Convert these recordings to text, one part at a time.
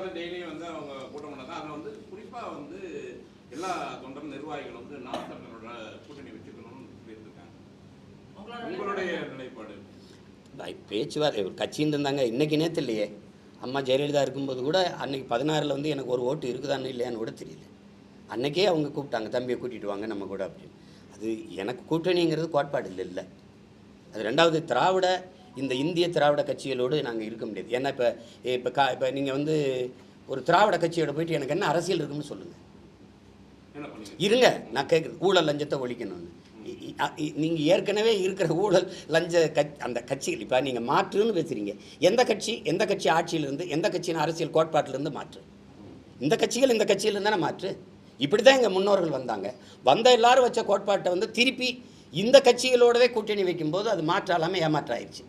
வந்து டெய்லியும் வந்து அவங்க கூட்டம் பண்ணாங்க. அதில் வந்து குறிப்பாக வந்து எல்லா தொண்டர் நிர்வாகிகள் வந்து நாம் தமிழரோட கூட்டணி வச்சுக்கணும்னு சொல்லியிருக்காங்க. உங்களுடைய நிலைப்பாடு? பேச்சுவார்த்தை கட்சின்னு இருந்தாங்க. இன்றைக்கி நேற்று இல்லையே, அம்மா ஜெயலலிதா இருக்கும்போது கூட அன்றைக்கி 16 வந்து எனக்கு ஒரு ஓட்டு இருக்குதான்னு இல்லையான்னு கூட தெரியல. அன்றைக்கே அவங்க கூப்பிட்டாங்க, தம்பியை கூட்டிகிட்டு வாங்க நம்ம கூட அப்படின்னு. அது எனக்கு கூட்டணிங்கிறது கோட்பாடு இல்லை. அது ரெண்டாவது, திராவிட இந்த இந்திய திராவிட கட்சிகளோடு நாங்கள் இருக்க முடியாது. ஏன்னா இப்போ நீங்கள் வந்து ஒரு திராவிட கட்சியோட போயிட்டு எனக்கு என்ன அரசியல் இருக்குன்னு சொல்லுங்கள். இருங்க, நான் கேட்குறது ஊழல் லஞ்சத்தை ஒழிக்கணும்னு. நீங்கள் ஏற்கனவே இருக்கிற ஊழல் லஞ்ச அந்த கட்சிகள் இப்போ நீங்கள் மாற்றுன்னு பேசுகிறீங்க. எந்த கட்சி ஆட்சியிலிருந்து, எந்த கட்சியின் அரசியல் கோட்பாட்டிலேருந்து மாற்று? இந்த கட்சிகள் இந்த கட்சியிலேருந்து தானே மாற்று. இப்படி தான் எங்கள் முன்னோர்கள் வந்த எல்லாரும் வச்ச கோட்பாட்டை வந்து திருப்பி இந்த கட்சிகளோடவே கூட்டணி வைக்கும்போது அது மாற்றாலாமல் ஏமாற்றாயிருச்சு.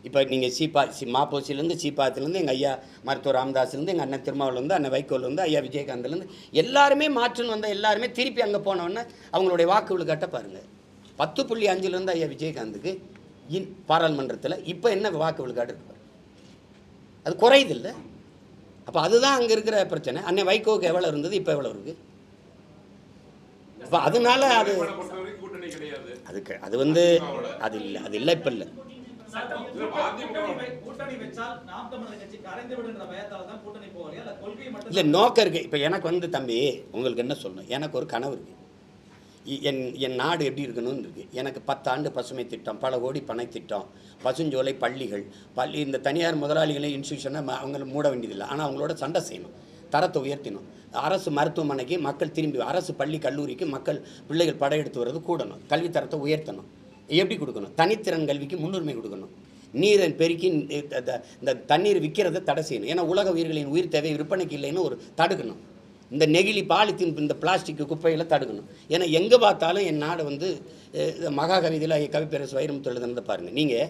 இப்போ நீங்கள் மாப்போசிலேருந்து சீப்பாத்திலேருந்து எங்கள் ஐயா மருத்துவர் ராமதாஸ்லேருந்து எங்கள் அண்ணன் திருமாவளவன்லேருந்து அண்ணன் வைகோலேருந்து ஐயா விஜயகாந்த்லேருந்து எல்லாருமே மாற்றுன்னு வந்த எல்லாருமே திருப்பி அங்கே போனோன்னே அவங்களுடைய வாக்கு விழுக்காட்ட பாருங்கள். 10.5 ஐயா விஜயகாந்துக்கு பாராளுமன்றத்தில் இப்போ என்ன வாக்கு விழுக்காடு இருப்பார்? அது குறையுது இல்லை. அப்போ அதுதான் அங்கே இருக்கிற பிரச்சனை. அண்ணன் வைகோவுக்கு எவ்வளோ இருந்தது, இப்போ எவ்வளோ இருக்குது? இப்போ அதனால அது வந்து அது இல்லை இப்போ இல்லை. இல்லை நோக்கம் இருக்குது. இப்போ எனக்கு வந்து தம்பி உங்களுக்கு என்ன சொல்லணும், எனக்கு ஒரு கனவு இருக்குது. என் நாடு எப்படி இருக்கணும்னு இருக்குது. எனக்கு 10 ஆண்டு பசுமை திட்டம், பல கோடி பனை திட்டம், பசுஞ்சோலை, பள்ளிகள், இந்த தனியார் முதலாளிகளை இன்ஸ்டியூஷனை அவங்கள மூட வேண்டியதில்லை. ஆனால் அவங்களோட சண்டை செய்யணும், தரத்தை உயர்த்தணும். அரசு மருத்துவமனைக்கு மக்கள் திரும்பி, அரசு பள்ளி கல்லூரிக்கு மக்கள் பிள்ளைகள் படையெடுத்து வர்றது கூடணும். கல்வித்தரத்தை உயர்த்தணும். எப்படி கொடுக்கணும்? தனித்திறன் கல்விக்கு முன்னுரிமை கொடுக்கணும். நீரை பெருக்கி இந்த தண்ணீர் விற்கிறத தடை செய்யணும். ஏன்னா உலக உயிர்களின் உயிர் தேவை விற்பனைக்கு இல்லைன்னு ஒரு தடுக்கணும். இந்த நெகிழி, பாலித்தீன், இந்த பிளாஸ்டிக் குப்பைகளை தடுக்கணும். ஏன்னா எங்கே பார்த்தாலும் என் நாடு வந்து மகாகவிதையில் கவிப்பேரசு வைரமுத்து எழுதுனதை பாருங்கள். நீங்கள்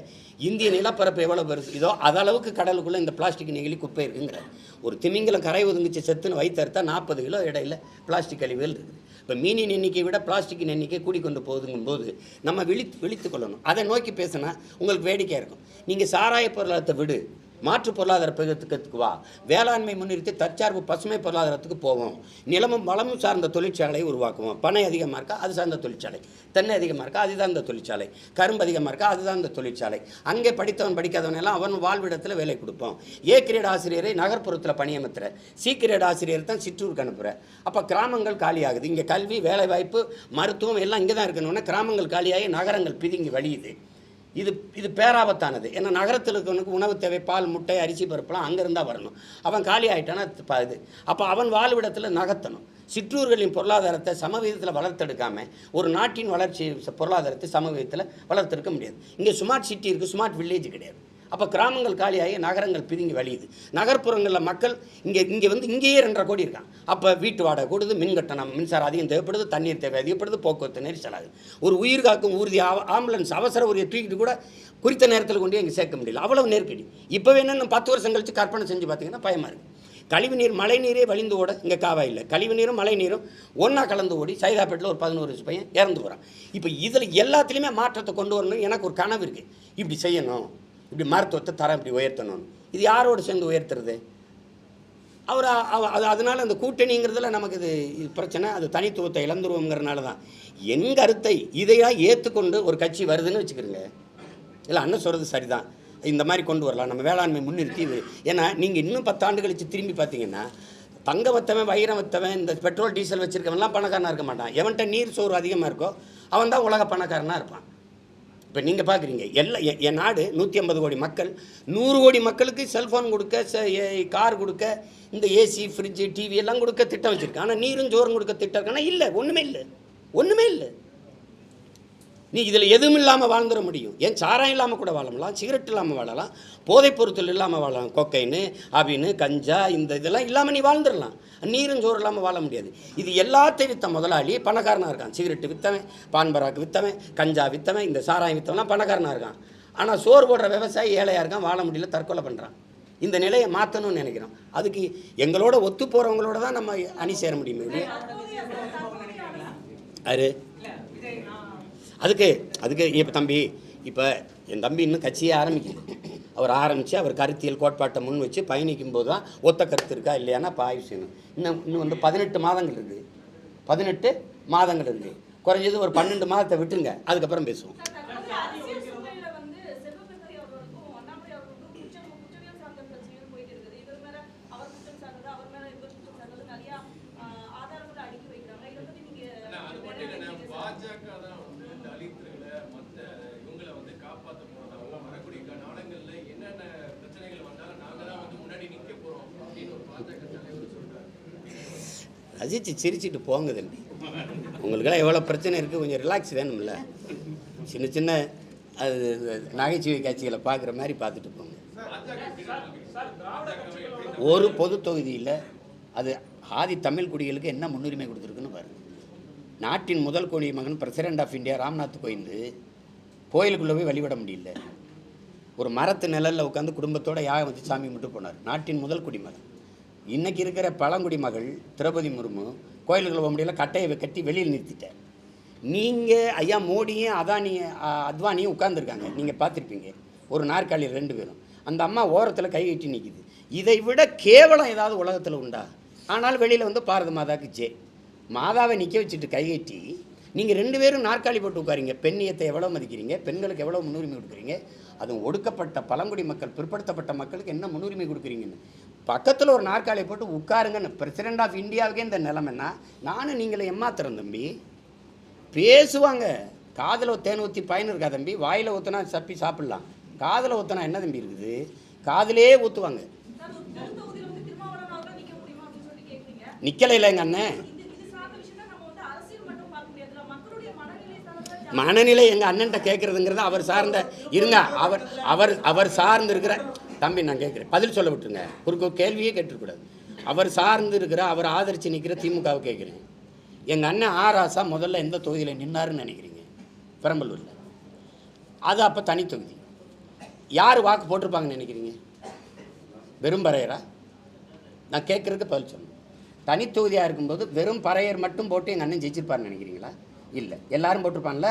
இந்திய நிலப்பரப்பு எவ்வளோ பெருசு இதோ அதளவுக்கு கடலுக்குள்ளே இந்த பிளாஸ்டிக் நெகிழி குப்பை இருக்குங்கிற. ஒரு திமிங்கலம் கரை ஒதுங்கிச்சு செத்துன்னு வைத்தறுத்தா 40 கிலோ இடையில பிளாஸ்டிக் கழிவுகள் இருக்குது. இப்போ மீனின் எண்ணிக்கையை விட பிளாஸ்டிக்கின் எண்ணிக்கை கூடிக்கொண்டு போகுதுங்கும்போது நம்ம விழித்து கொள்ளணும். அதை நோக்கி பேசினா உங்களுக்கு வேடிக்கையாக இருக்கும். நீங்கள் சாராய பொருளாதாரத்தை விடு, மாற்று பொருளாதார பெருக்கத்துக்கு வா, வேளாண்மை முன்னிறுத்தி தற்சார்பு பசுமை பொருளாதாரத்துக்கு போவோம், நிலமும் வளமும் சார்ந்த தொழிற்சாலையை உருவாக்குவோம். பனை அதிகமாக இருக்கா அது சார்ந்த தொழிற்சாலை, தென்னை அதிகமாக இருக்கா அதுதான் இந்த தொழிற்சாலை, கரும்பு அதிகமாக இருக்கா அதுதான் இந்த தொழிற்சாலை. அங்கே படித்தவன் படிக்காதவன் எல்லாம் அவன் வாழ்விடத்தில் வேலை கொடுப்போம். ஏ கிரேட் ஆசிரியரை நகர்ப்புறத்தில் பணியமர்த்துற, சி கிரேட் ஆசிரியர் தான் சிற்றூருக்கு அனுப்புகிற. அப்போ கிராமங்கள் காலியாகுது. இங்கே கல்வி, வேலைவாய்ப்பு, மருத்துவம் எல்லாம் இங்கே தான் இருக்கணும்னா கிராமங்கள் காலியாகி நகரங்கள் பிதுங்கி வழியுது. இது பேராபத்தானது. ஏன்னா நகரத்தில் இருக்கவனுக்கு உணவு தேவை, பால், முட்டை, அரிசி, பருப்புலாம் அங்கேருந்தான் வரணும். அவன் காலி ஆகிட்டானா இது. அப்போ அவன் வாழ்விடத்தில் நகர்த்தணும். சிற்றூர்களின் பொருளாதாரத்தை சமவீதத்தில் வளர்த்தெடுக்காமல் ஒரு நாட்டின் வளர்ச்சி பொருளாதாரத்தை சமவீதத்தில் வளர்த்தெடுக்க முடியாது. இங்கே ஸ்மார்ட் சிட்டி இருக்குது, ஸ்மார்ட் வில்லேஜ் கிடையாது. அப்போ கிராமங்கள் காலியாகி நகரங்கள் பிதுங்கி வழியுது. நகர்ப்புறங்களில் மக்கள் இங்கே வந்து இங்கேயே 2.5 கோடி இருக்காங்க. அப்போ வீட்டு வாடகை கூடுது, மின் கட்டணம், மின்சாரம் அதிகம் தேவைப்படுது, தண்ணீர் தேவை அதிகப்படுது, போக்குவரத்து நெரிசலாகுது. ஒரு உயிர் காக்கும் ஊர்தி ஆம்புலன்ஸ் அவசர ஊரியை தூக்கிட்டு கூட குறித்த நேரத்தில் கொண்டு இங்கே சேர்க்க முடியல. அவ்வளவு நெருக்கடி. இப்போ வேணும்னு 10 வருஷம் கழித்து கற்பனை செஞ்சு பார்த்தீங்கன்னா பயமாக இருக்குது. கழிவுநீர், மழை நீரே வழிந்து ஓட இங்கே காவாயில் கழிவு நீரும் மழை நீரும் ஒன்றா கலந்து ஓடி சைதாப்பேட்டில் ஒரு 11 வயசு பையன் இறந்து போகிறான். இப்போ இதில் எல்லாத்துலேயுமே மாற்றத்தை கொண்டு வரணும். எனக்கு ஒரு கனவு இருக்குது, இப்படி செய்யணும், இப்படி மருத்துவத்தை தரம் இப்படி உயர்த்தணும். இது யாரோடு சேர்ந்து உயர்த்துறது? அதனால் அந்த கூட்டணிங்கிறதுல நமக்கு இது பிரச்சனை. அது தனித்துவத்தை இழந்துருவோங்கிறனால தான் என் கருத்தை இதையாக ஏற்றுக்கொண்டு ஒரு கட்சி வருதுன்னு வச்சுக்கிறோங்க. இல்லை அண்ணன் சொல்கிறது சரிதான், இந்த மாதிரி கொண்டு வரலாம், நம்ம வேளாண்மை முன்னிறுத்தி. ஏன்னா நீங்கள் இன்னும் 10 ஆண்டு கழித்து திரும்பி பார்த்தீங்கன்னா தங்க வத்தவன், வைரம் வத்தவன், இந்த பெட்ரோல் டீசல் வச்சுருக்கவன்லாம் பணக்காரனாக இருக்க மாட்டான். எவன்கிட்ட நீர் சோறு அதிகமாக இருக்கோ அவன் தான் உலக பணக்காரனாக இருப்பான். இப்போ நீங்கள் பார்க்குறீங்க என் நாடு 150 கோடி மக்கள், 100 கோடி மக்களுக்கு செல்ஃபோன் கொடுக்க, கார் கொடுக்க, இந்த ஏசி, ஃப்ரிட்ஜு, டிவி எல்லாம் கொடுக்க திட்டம் வச்சுருக்கேன். ஆனால் நீரும் ஜோறும் கொடுக்க திட்டம் இருக்கானா? இல்லை, ஒன்றுமே இல்லை. நீ இதில் எதுவும் இல்லாமல் வாழ்ந்துட முடியும். ஏன் சாராயம் இல்லாமல் கூட வாழலாம், சிகரெட் இல்லாமல் வாழலாம், போதைப் பொருட்கள் இல்லாமல் வாழலாம், கொக்கைன்னு, அபின்னு, கஞ்சா, இதெல்லாம் இல்லாமல் நீ வாழ்ந்துடலாம். நீரும் சோறு இல்லாமல் வாழ முடியாது. இது எல்லாத்தையும் விற்ற முதலாளி பணக்காரனாக இருக்கான். சிகரெட்டு விற்றவன், பான்பராக்கு விற்றவன், கஞ்சா விற்றவன், இந்த சாராயம் விற்றவன்லாம் பணக்காரனாக இருக்கான். ஆனால் சோறு போடுற விவசாயி ஏழையாக இருக்கான், வாழ முடியல, தற்கொலை பண்ணுறான். இந்த நிலையை மாற்றணும்னு நினைக்கிறோம். அதுக்கு எங்களோட ஒத்து போகிறவங்களோட தான் நம்ம அணி சேர முடியுமே. அது அதுக்கு இப்போ தம்பி, இப்போ என் தம்பி இன்னும் கட்சியே ஆரம்பிக்கணும். அவர் ஆரம்பித்து அவர் கருத்தியல் கோட்பாட்டை முன் வச்சு பயணிக்கும் போது தான் ஒத்த கருத்து இருக்கா இல்லையானா இப்போ ஆய்வு செய்யணும். இன்னும் வந்து 18 மாதங்கள் இருக்குது. 18 மாதங்கள் இருக்குது. குறைஞ்சது ஒரு 12 மாதத்தை விட்டுருங்க, அதுக்கப்புறம் பேசுவோம். ரசித்து சிரிச்சிட்டு போங்க தம்பி. உங்களுக்கெல்லாம் எவ்வளோ பிரச்சனை இருக்குது, கொஞ்சம் ரிலாக்ஸ் வேணும்ல. சின்ன சின்ன அது நகைச்சுவை காட்சிகளை பார்க்குற மாதிரி பார்த்துட்டு போங்க. ஒரு பொது தொகுதியில் அது ஆதி தமிழ் குடிகளுக்கு என்ன முன்னுரிமை கொடுத்துருக்குன்னு பாருங்கள். நாட்டின் முதல் குடிமகன் president of India Ramnath Kovind கோயிலுக்குள்ளே போய் வழிபட முடியல. ஒரு மரத்து நிழலில் உட்காந்து குடும்பத்தோடு யாகம் வச்சு சாமி மட்டும் போனார். நாட்டின் முதல் குடிமகன். இன்றைக்கி இருக்கிற பழங்குடி மகள் திரௌபதி முர்மு கோயிலுக்குள்ள போக முடியல, கட்டையை கட்டி வெளியில் நிறுத்திட்டார். நீங்கள் ஐயா மோடியும் அத்வானியும் உட்காந்துருக்காங்க, நீங்கள் பார்த்துருப்பீங்க. ஒரு நாற்காலியில் 2 பேரும். அந்த அம்மா ஓரத்தில் கை கட்டி நிற்கிது. இதை விட கேவலம் ஏதாவது உலகத்தில் உண்டா? ஆனால் வெளியில் வந்து பாரத மாதாவுக்கு ஜெய். மாதாவை நிற்க வச்சுட்டு கை கட்டி நீங்கள் 2 பேரும் நாற்காலி போட்டு உட்காரிங்க. பெண்ணியத்தை எவ்வளோ மதிக்கிறீங்க, பெண்களுக்கு எவ்வளோ முன்னுரிமை கொடுக்குறீங்க, அதுவும் ஒடுக்கப்பட்ட பழங்குடி மக்கள் பிற்படுத்தப்பட்ட மக்களுக்கு என்ன முன்னுரிமை கொடுக்குறீங்கன்னு. பக்கத்தில் ஒரு நாற்காலியை போட்டு உட்காருங்கன்னு. பிரசிடென்ட் ஆஃப் இந்தியாவுக்கே இந்த நிலைமைன்னா நானும் நீங்களை ஏமாத்துறேன் தம்பி. பேசுவாங்க. காதில் தேன் ஊற்றி பயன் இருக்கா தம்பி? வாயில் ஊற்றினா சப்பி சாப்பிட்லாம், காதில் ஊற்றினா என்ன தம்பி இருக்குது? காதிலே ஊற்றுவாங்க. நிற்கலை இல்லை எங்கள் அண்ணன். மனநிலை எங்கள் அண்ணன்ட்ட கேட்குறதுங்கிறது அவர் சார்ந்த இருங்க. அவர் சார்ந்து இருக்கிற தம்பி நான் கேட்குறேன், பதில் சொல்ல விட்டுருங்க. ஒரு கேள்வியே கேட்டுருக்கூடாது. அவர் சார்ந்து இருக்கிற, அவர் ஆதரித்து நிற்கிற திமுகவை கேட்குறேன். எங்கள் அண்ணன் ஆராசா முதல்ல எந்த தொகுதியில் நின்னாருன்னு நினைக்கிறீங்க? பெரம்பலூரில். அது அப்போ தனி தொகுதி. யார் வாக்கு போட்டிருப்பாங்கன்னு நினைக்கிறீங்க? வெறும் பறையரா? நான் கேட்குறதுக்கு பதில் சொல்லணும். தனி தொகுதியாக இருக்கும்போது வெறும் பறையர் மட்டும் போட்டு எங்கள் அண்ணன் ஜெயிச்சிருப்பாருன்னு நினைக்கிறீங்களா? இல்லை, எல்லாரும் போட்டிருப்பான்ல.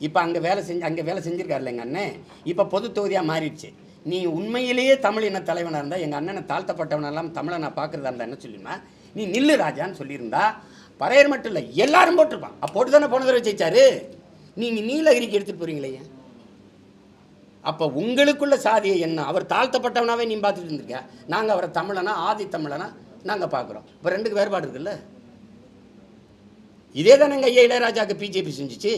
இப்போ அங்கே வேலை செஞ்சுருக்காருல்ல எங்கள் அண்ணன். இப்போ பொது தொகுதியாக மாறிடுச்சு. நீ உண்மையிலேயே தமிழ் இன தலைவனாக இருந்தால், எங்கள் அண்ணனை தாழ்த்தப்பட்டவனெல்லாம் தமிழை நான் பார்க்குறதா இருந்தால் என்ன சொல்லிடுமா? நீ நில்லு ராஜான்னு சொல்லியிருந்தா பறையர் மட்டும் இல்லை எல்லாரும் போட்டிருப்பான். போட்டு தானே போன தடவை ஜெயிச்சாரு. நீங்கள் நீலகிரிக்கு எடுத்துகிட்டு போகிறீங்களே. அப்போ உங்களுக்குள்ள சாதியை என்ன? அவர் தாழ்த்தப்பட்டவனாவே நீ பார்த்துட்டு இருந்திருக்க. நாங்கள் அவரை தமிழனா ஆதி தமிழனா நாங்கள் பார்க்குறோம். இப்போ 2க்கு வேறுபாடு இருக்குல்ல. இதே தானே எங்கள் ஐயா இளையராஜாவுக்கு பிஜேபி செஞ்சிச்சு.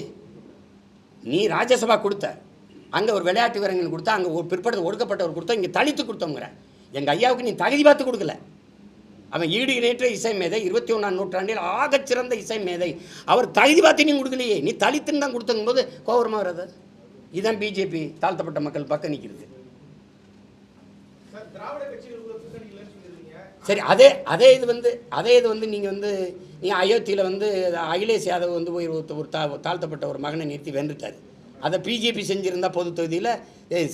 நீ ராஜ்யசபா கொடுத்த, அங்கே ஒரு விளையாட்டு வீரர்கள் கொடுத்தா, அங்கே ஒரு பிற்படுத்த ஒடுக்கப்பட்டவர் கொடுத்தா, இங்கே தலித்து கொடுத்தவங்கிற. எங்கள் ஐயாவுக்கு நீ தகுதி பார்த்து கொடுக்கல. அவன் ஈடு இணையற்ற இசை மேதை, 21ஆம் நூற்றாண்டில் ஆகச்சிறந்த இசை மேதை. அவர் தகுதி பார்த்து நீ கொடுக்கலையே, நீ தலித்துன்னு தான் கொடுத்தங்கும் போது கோபுரமாக வர்றது. இதுதான் பிஜேபி தாழ்த்தப்பட்ட மக்கள் பக்கம் நிற்கிறது. சரி, அதே இது வந்து நீங்கள் அயோத்தியில் அகிலேஷ் யாதவ் போய் ஒரு தாழ்த்தப்பட்ட ஒரு மகனை நிறுத்தி வென்றுட்டார். அதை பிஜேபி செஞ்சுருந்தா பொது தொகுதியில்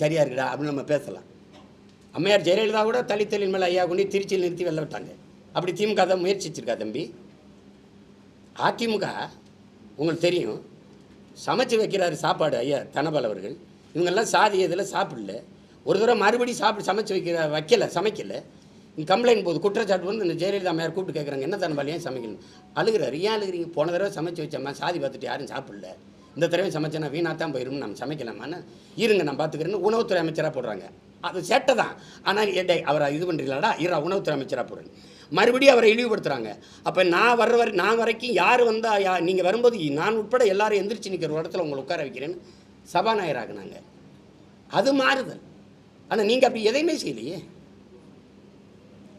சரியாக இருக்குடா அப்படின்னு நம்ம பேசலாம். அம்மையார் ஜெயலலிதா கூட தலித்தலின் மேலே ஐயா கொண்டு திருச்சியில் நிறுத்தி வெல்ல விட்டாங்க. அப்படி திமுக தான் முயற்சிச்சிருக்கா தம்பி? அதிமுக உங்களுக்கு தெரியும், சமைச்சு வைக்கிறாரு சாப்பாடு ஐயா தனபால் அவர்கள். இவங்கெல்லாம் சாதி இதில் சாப்பிடல. ஒரு தடவை மறுபடியும் சமைக்கலை. கம்ப்ளைண்ட் போகுது, குற்றச்சாட்டு இந்த ஜெயலலிதா அம்மையார் கூப்பிட்டு கேட்குறாங்க, என்ன தனபால் ஏன் சமைக்கணும்? அழுகிறாரு. ஏன் அழுகிறீங்க? போன தடவை சமைச்சு வச்சோம்மா, சாதி பார்த்துட்டு யாரும் சாப்பிடல. இந்த தடவை சமைச்சேன்னா வீணாத்தான் போயிடும், நம்ம சமைக்கலாமான்னு. இருங்க நான் பார்த்துக்கிறேன்னு உணவுத்துறை அமைச்சராக போடுறாங்க. அது சேட்டை தான். ஆனால் அவரை இது பண்ணுறீங்களாடா, உணவுத்துறை அமைச்சராக போடுறேன். மறுபடியும் அவரை இழிவுபடுத்துகிறாங்க. அப்போ நான் வரைக்கும் யார் வந்தால் நீங்கள் வரும்போது நான் உட்பட எல்லாரும் எந்திரிச்சு நிற்கிற ஒரு இடத்துல உங்களை உட்கார வைக்கிறேன்னு சபாநாயகராகினாங்க. அது மாறுதல். ஆனால் நீங்கள் அப்படி எதையுமே செய்யலையே.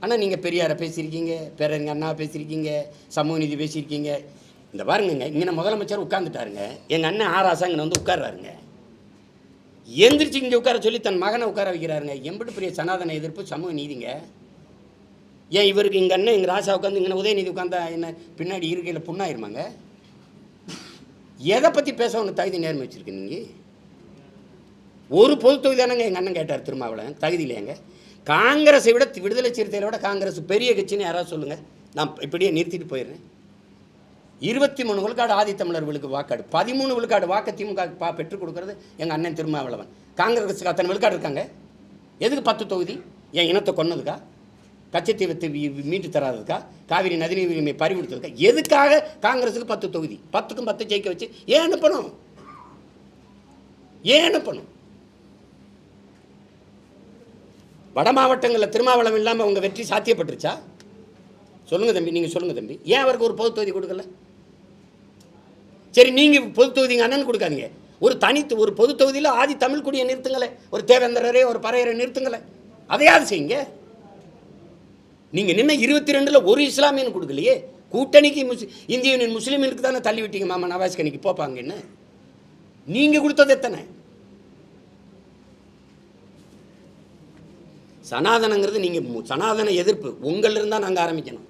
ஆனால் நீங்கள் பெரியாரை பேசியிருக்கீங்க, பேரறிஞர் அண்ணா பேசியிருக்கீங்க, சமூக நீதி பேசியிருக்கீங்க. இந்த பாருங்க, இங்கே முதலமைச்சர் உட்காந்துட்டாருங்க, எங்கள் அண்ணன் ஆராசா இங்கே உட்கார்றாருங்க. எந்திரிச்சு இங்கே உட்கார சொல்லி தன் மகனை உட்கார வைக்கிறாருங்க. எம்பிட்டு பெரிய சனாதன எதிர்ப்பு, சமூக நீதிங்க. ஏன் இவருக்கு எங்கள் அண்ணன் எங்கள் ராசா உட்காந்து இங்கே உதயநிதி உட்காந்தா என்ன பின்னாடி இருக்கையில் புண்ணாயிருமாங்க? எதை பற்றி பேச ஒன்று தகுதி நேர்மை வச்சுருக்கு நீங்கள்? ஒரு பொது தொகுதி தானங்க எங்கள் அண்ணன் கேட்டார் திருமாவளவன், தகுதி இல்லையாங்க? காங்கிரஸை விட விடுதலை சிறுத்தைகளை விட காங்கிரஸ் பெரிய கட்சின்னு யாராவது சொல்லுங்கள். நான் இப்படியே நிறுத்திட்டு போயிடுறேன். 23 விழுக்காடு ஆதித்தமிழர்களுக்கு வாக்காடு, 13 விழுக்காடு வாக்கு திமுக பெற்றுக் கொடுக்கறது எங்கள் அண்ணன் திருமாவளவன். காங்கிரஸுக்கு அத்தனை விழுக்காடு இருக்காங்க. எதுக்கு 10 தொகுதி? என் இனத்தை கொன்னதுக்கா? கச்சத்தீவத்தை மீட்டு தராததுக்கா? காவிரி நதிநீர் உரிமை பறிகொடுத்ததுக்கா? எதுக்காக காங்கிரஸுக்கு 10 தொகுதி? 10க்கும் 10 ஜெயிக்க வச்சு ஏன் அனுப்பணும்? ஏன் அனுப்பணும்? வட மாவட்டங்களில் திருமாவளம் இல்லாமல் உங்கள் வெற்றி சாத்தியப்பட்டுருச்சா? சொல்லுங்கள் தம்பி, நீங்கள் சொல்லுங்கள் தம்பி. ஏன் அவருக்கு ஒரு பொது தொகுதி கொடுக்கல? சரி, நீங்கள் பொது தொகுதிங்க அண்ணன் கொடுக்காதீங்க. ஒரு பொது தொகுதியில் ஆதி தமிழ் குடியை நிறுத்துங்களே, ஒரு தேவேந்திரரே ஒரு பறையரை நிறுத்துங்களே, அதையாவது செய்யுங்க. நீங்கள் நின்ன 22ல் ஒரு இஸ்லாமியன் கொடுக்கலையே. கூட்டணிக்கு இந்திய யூனியன் முஸ்லீமுக்கு தானே தள்ளி விட்டீங்க. மாமா நவாஸ் கனிக்கு போப்பாங்கன்னு நீங்கள் கொடுத்தது எத்தனை? சனாதனங்கிறது நீங்கள் சனாதன எதிர்ப்பு உங்களிலிருந்து தான் நாங்கள் ஆரம்பிக்கணும்.